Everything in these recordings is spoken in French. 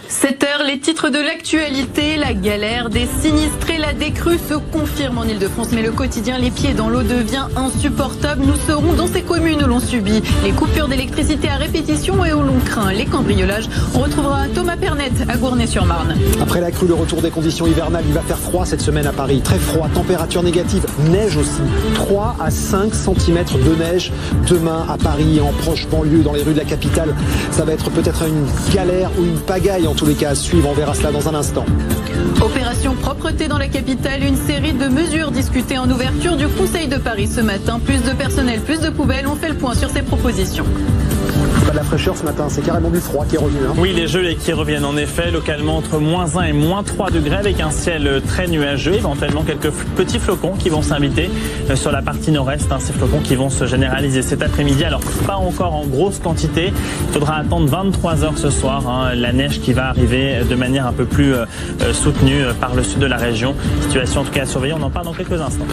7h, les titres de l'actualité, la galère des sinistrés, la décrue se confirme en Ile-de-France, mais le quotidien les pieds dans l'eau devient insupportable. Nous serons dans ces communes où l'on subit les coupures d'électricité à répétition et où l'on craint les cambriolages. On retrouvera Thomas Pernet à Gournay-sur-Marne. Après la crue, le retour des conditions hivernales, il va faire froid cette semaine à Paris. Très froid, température négative, neige aussi. 3 à 5 cm de neige demain à Paris et en proche banlieue, dans les rues de la capitale. Ça va être peut-être une galère ou une pagaille en tous les cas à suivre. On verra cela dans un instant. Opération propreté dans la capitale, une série de mesures discutées en ouverture du Conseil de Paris ce matin. Plus de personnel, plus de poubelles, on fait le point sur ces propositions. Pas de la fraîcheur ce matin, c'est carrément du froid qui est revenu. Oui, les gelées qui reviennent en effet, localement entre -1 et -3 degrés avec un ciel très nuageux, éventuellement quelques petits flocons qui vont s'inviter sur la partie nord-est, ces flocons qui vont se généraliser cet après-midi. Alors pas encore en grosse quantité, il faudra attendre 23 heures ce soir, la neige qui va arriver de manière un peu plus soutenue par le sud de la région. Situation en tout cas à surveiller, on en parle dans quelques instants.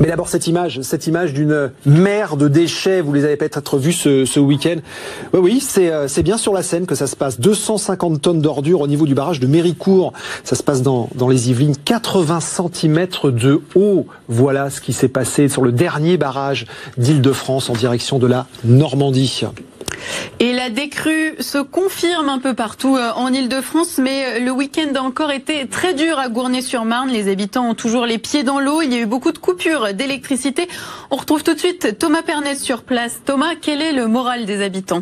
Mais d'abord cette image d'une mer de déchets, vous les avez peut-être vus ce week-end. Oui, c'est bien sur la Seine que ça se passe. 250 tonnes d'ordures au niveau du barrage de Méricourt. Ça se passe dans les Yvelines. 80 cm de haut. Voilà ce qui s'est passé sur le dernier barrage d'Île-de-France en direction de la Normandie. Et la décrue se confirme un peu partout en Ile-de-France, mais le week-end a encore été très dur à Gournay-sur-Marne. Les habitants ont toujours les pieds dans l'eau. Il y a eu beaucoup de coupures d'électricité. On retrouve tout de suite Thomas Pernet sur place. Thomas, quel est le moral des habitants ?